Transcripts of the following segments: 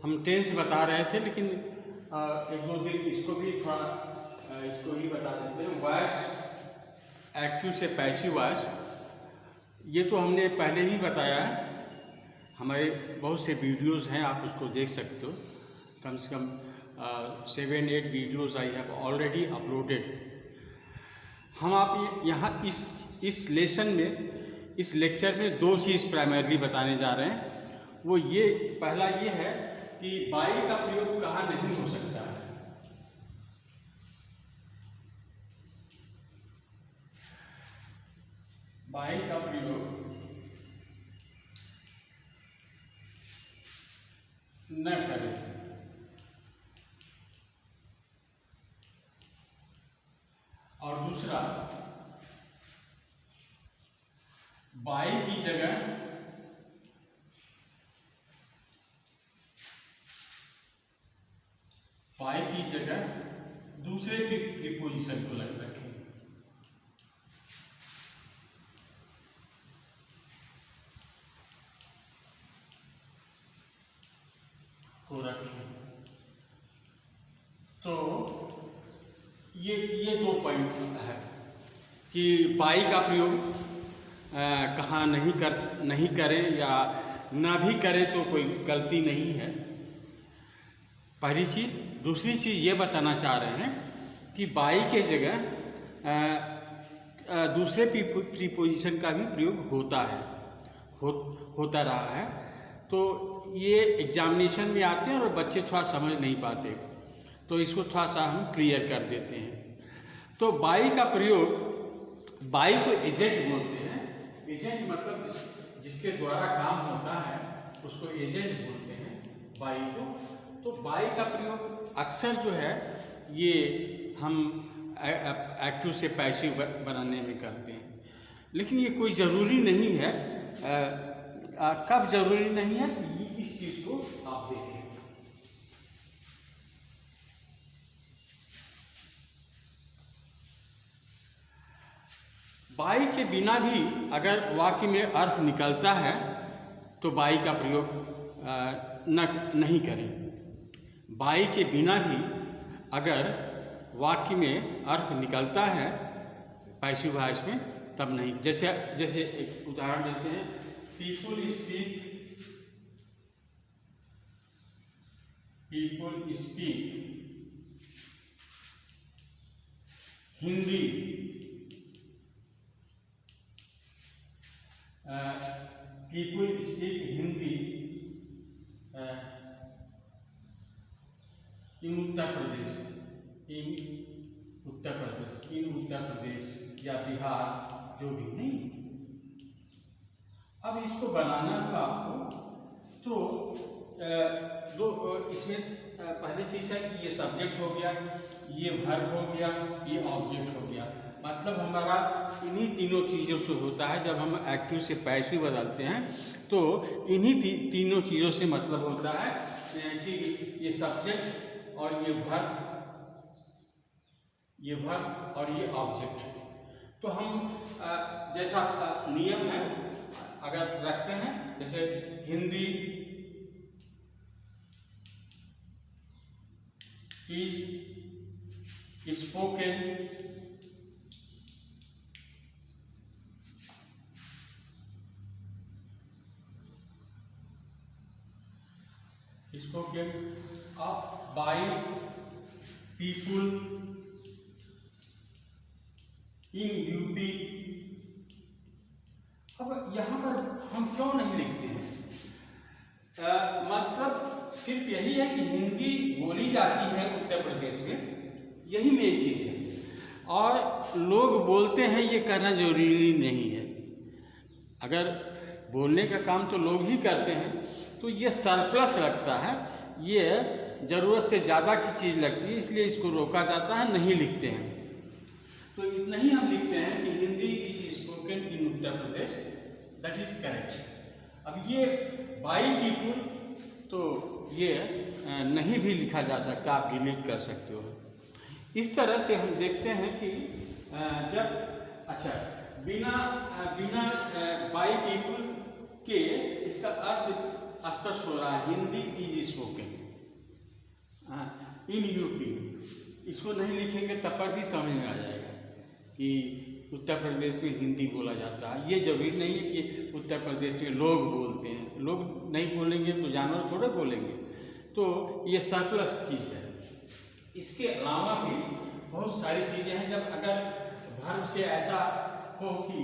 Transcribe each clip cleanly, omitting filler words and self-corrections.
हम टेंस बता रहे थे, लेकिन एक दो दिन इसको भी थोड़ा इसको ही बता देते हैं। वॉइस एक्टिव से पैसिव वॉइस, ये तो हमने पहले ही बताया है, हमारे बहुत से वीडियोस हैं, आप उसको देख सकते हो। कम से कम 7-8 videos I have already uploaded. हम आप यहाँ इस लेसन में, इस लेक्चर में दो चीज़ प्राइमरली बताने जा रहे हैं। वो ये, पहला ये है कि बाई का प्रयोग कहाँ नहीं हो सकता है। बाई का प्रयोग न करें। और दूसरा, बाई की जगह दूसरे प्रीपोजिशन को रखें। तो ये दो पॉइंट है कि बाई का प्रयोग कहाँ नहीं करें या ना भी करें तो कोई गलती नहीं है, पहली चीज़। दूसरी चीज़ ये बताना चाह रहे हैं कि बाई के जगह दूसरे प्रीपोजिशन का भी प्रयोग होता है, होता रहा है। तो ये एग्जामिनेशन में आते हैं और बच्चे थोड़ा समझ नहीं पाते, तो इसको थोड़ा सा हम क्लियर कर देते हैं। तो बाई का प्रयोग, बाई को एजेंट बोलते हैं। एजेंट मतलब जिसके द्वारा काम होता है उसको एजेंट बोलते हैं, बाई को। तो बाई का प्रयोग अक्सर जो है ये हम एक्टिव से पैसिव बनाने में करते हैं, लेकिन ये कोई ज़रूरी नहीं है। कब ज़रूरी नहीं है कि इस चीज़ को आप देखें। बाई के बिना भी अगर वाक्य में अर्थ निकलता है तो बाई का प्रयोग नहीं करें। बाई के बिना भी अगर वाक्य में अर्थ निकलता है पैसिव वॉइस में, तब नहीं। जैसे एक उदाहरण देते हैं, people speak Hindi, people speak Hindi in Uttar Pradesh या बिहार, जो भी नहीं। अब इसको बनाना हुआ आपको, तो इसमें पहली चीज़ है कि ये सब्जेक्ट हो गया, ये वर्ब हो गया, ये ऑब्जेक्ट हो गया। मतलब हमारा इन्हीं तीनों चीज़ों से होता है। जब हम एक्टिव से पैसिव बदलते हैं तो इन्हीं तीनों चीज़ों से मतलब होता है कि ये सब्जेक्ट और ये वर्ब और ये ऑब्जेक्ट। तो हम जैसा नियम है अगर रखते हैं, जैसे Hindi is spoken by people in UP. अब यहाँ पर हम क्यों नहीं लिखते हैं? मतलब सिर्फ यही है कि हिंदी बोली जाती है उत्तर प्रदेश में, यही मेन चीज़ है। और लोग बोलते हैं, ये करना जरूरी नहीं है। अगर बोलने का काम तो लोग ही करते हैं, तो ये सरप्लस लगता है, ये ज़रूरत से ज़्यादा की चीज़ लगती है, इसलिए इसको रोका जाता है, नहीं लिखते हैं। तो इतना ही हम लिखते हैं कि Hindi is spoken in Uttar Pradesh, that is correct. अब ये बाई पीपुल, तो ये नहीं भी लिखा जा सकता, आप डिलीट कर सकते हो। इस तरह से हम देखते हैं कि बिना बाई पीपुल के इसका अर्थ स्पष्ट हो रहा है, Hindi is spoken in UP. इसको नहीं लिखेंगे तब पर भी समझ में आ जाएगा कि उत्तर प्रदेश में हिंदी बोला जाता है। ये जरूरी नहीं है कि उत्तर प्रदेश में लोग बोलते हैं, लोग नहीं बोलेंगे तो जानवर थोड़े बोलेंगे। तो ये सरप्लस चीज़ है। इसके अलावा भी बहुत सारी चीज़ें हैं। जब अगर वर्ब से ऐसा हो कि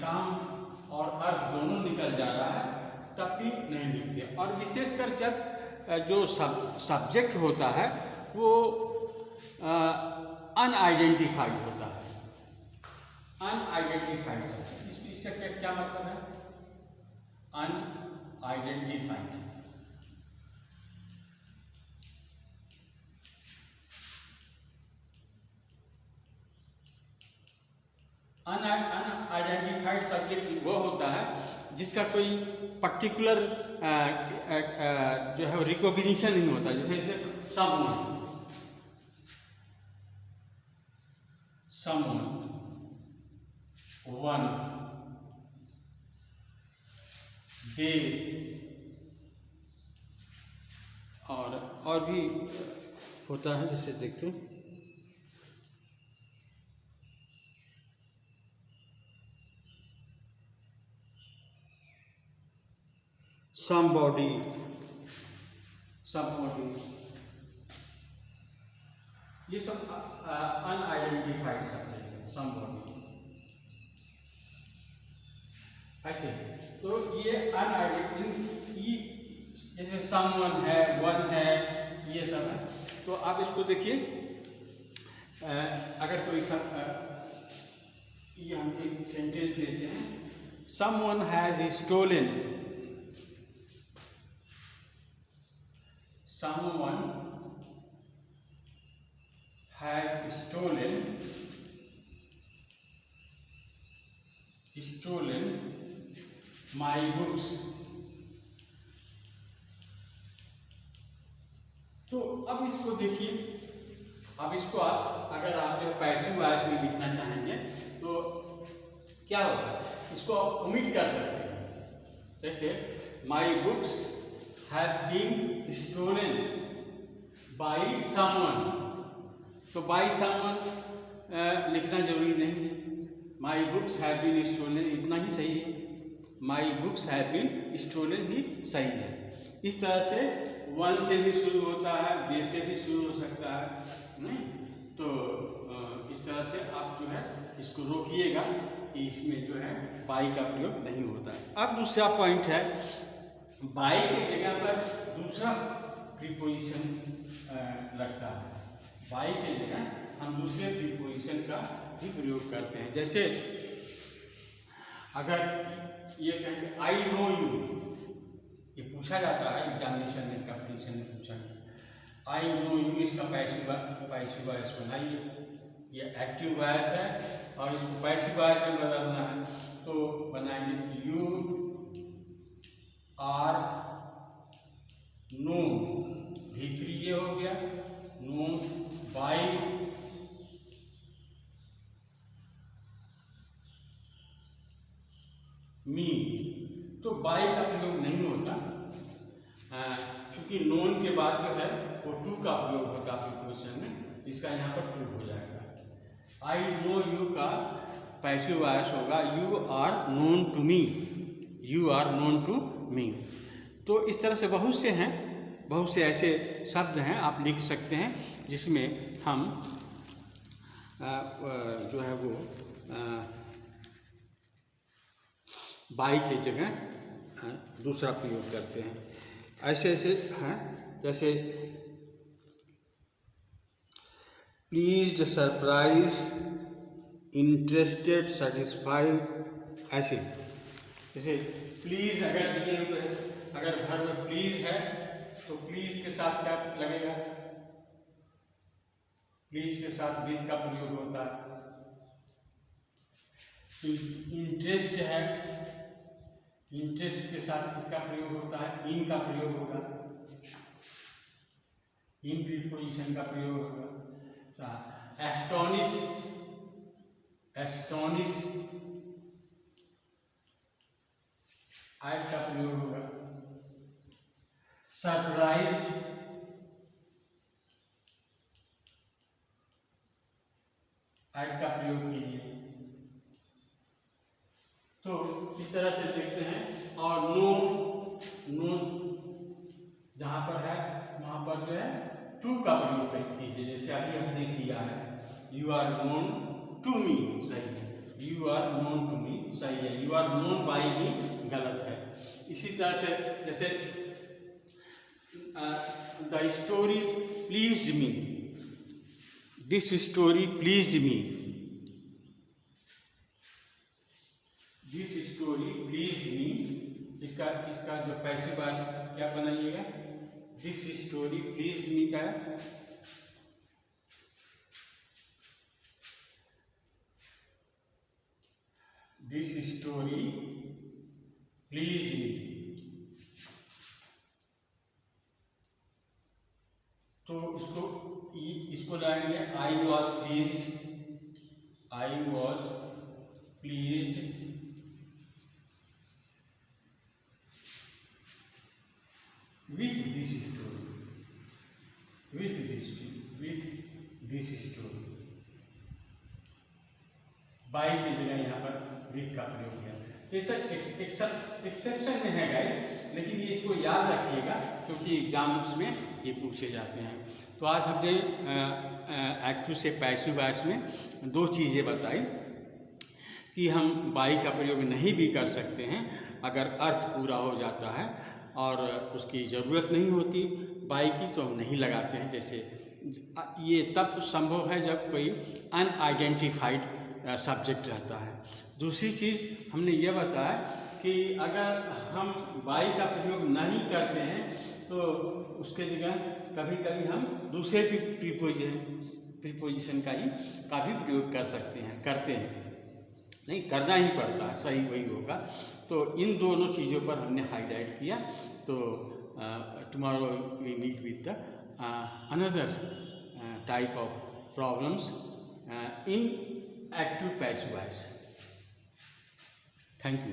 काम और अर्थ दोनों निकल जा रहा है तब भी नहीं लिखते। और विशेषकर जब जो सब्जेक्ट होता है वो अनआइडेंटिफाइड होता है, अनआइडेंटिफाइड सब्जेक्ट। इसका क्या मतलब है? अनआइडेंटिफाइड। अनआइडेंटिफाइड सब्जेक्ट वो होता है जिसका कोई पर्टिकुलर जो है रिकॉग्निशन नहीं होता। जैसे someone, one, they, और भी होता है। जैसे देखते हैं somebody, ये सब अनआइडेंटिफाइड सब्जेक्ट है। somebody ऐसे। तो ये अनआइडेंटिफाइड, जैसे someone है, one है, ये सब है। तो आप इसको देखिए, अगर कोई ये हम एक सेंटेंस लेते हैं, someone has stolen, someone has stolen my books। तो अब इसको देखिए, अब इसको अगर आप जो पैसिव वॉइस में लिखना चाहेंगे तो क्या होगा? इसको आप ओमिट कर सकते हैं। जैसे my books have been stolen by someone। तो by someone लिखना जरूरी नहीं है। My books have been stolen इतना ही सही है। My books have been stolen ही सही है। इस तरह से वन से भी शुरू होता है, दे से भी शुरू हो सकता है, नहीं? तो इस तरह से आप जो है इसको रोकिएगा कि इसमें जो है बाई का प्रयोग नहीं होता है। अब दूसरा पॉइंट है, बाई की जगह पर दूसरा प्रीपोजिशन लगता है। बाई की जगह हम दूसरे प्रीपोजिशन का भी प्रयोग करते हैं। जैसे अगर ये कहेंगे आई नो यू, ये पूछा जाता है एग्जामिनेशन में, कंपटीशन में पूछा जाता है। आई नो यू, इसका पैसिव वॉइस बनाइए। ये एक्टिव वॉइस है और इसको पैसिव वॉइस में बदलना है तो बनाएंगे यू आर नो, भीतरी ये हो गया, नो बाई मी। तो बाई का प्रयोग नहीं होता, क्योंकि नोन के बाद जो है वो टू का प्रयोग होता है प्रीपोजिशन में, इसका यहाँ पर टू हो जाएगा। आई नो यू का पैसिव वॉइस होगा you are known to me, you are known to me. तो इस तरह से बहुत से हैं, बहुत से ऐसे शब्द हैं आप लिख सकते हैं जिसमें हम जो है वो बाई की जगह दूसरा प्रयोग करते हैं। ऐसे ऐसे हैं, जैसे प्लीज्ड, सरप्राइज, इंटरेस्टेड, सेटिस्फाइड, ऐसे। जैसे प्लीज अगर दिए हुए, अगर वर्ब प्लीज है तो प्लीज के साथ क्या लगेगा? प्लीज के साथ विद का प्रयोग होता है। इंटरेस्ट है, इंटरेस्ट के साथ इसका प्रयोग होता है, इन का प्रयोग होगा, इन प्रीपोजिशन का प्रयोग होगा। एस्टोनिश, एस्टोनिश, ऐड का प्रयोग होगा। सरप्राइज्ड, एट का प्रयोग कीजिए। तो इस तरह से देखते हैं। और नो, नो जहाँ पर है वहाँ पर जो है टू का प्रयोग कीजिए, जैसे अभी हमने किया है। You are known to me, सही है। You are known to me, सही है। You are known by me, गलत है। इसी तरह से जैसे the story pleased me, this story pleased me, this story pleased me. इसका जो पैसिव वॉइस क्या बनाइएगा? दिस स्टोरी प्लीज्ड मी का है दिस स्टोरी प्लीज्ड मी। तो इसको लाएंगे I was pleased, I was pleased with this story, with this story। By की जगह यहाँ पर विथ का प्रयोग किया। तो ये सब एक्सेप्शन में है गाइस, लेकिन ये इसको याद रखिएगा क्योंकि एग्जाम्स में ये पूछे जाते हैं। तो आज हमने एक्ट 2 से पैसिव वॉइस में दो चीज़ें बताई कि हम बाई का प्रयोग नहीं भी कर सकते हैं अगर अर्थ पूरा हो जाता है और उसकी ज़रूरत नहीं होती बाई की, तो हम नहीं लगाते हैं। जैसे ये तब संभव है जब कोई अनआइडेंटिफाइड सब्जेक्ट रहता है। दूसरी चीज़ हमने ये बताया कि अगर हम बाई का प्रयोग नहीं करते हैं तो उसके जगह कभी कभी हम दूसरे प्रीपोजिशन का भी प्रयोग कर सकते हैं, करते हैं, नहीं करना ही पड़ता है, सही वही होगा। तो इन दोनों चीज़ों पर हमने हाईलाइट किया। तो tomorrow we meet with the another type of problems in active passive voice. Thank you.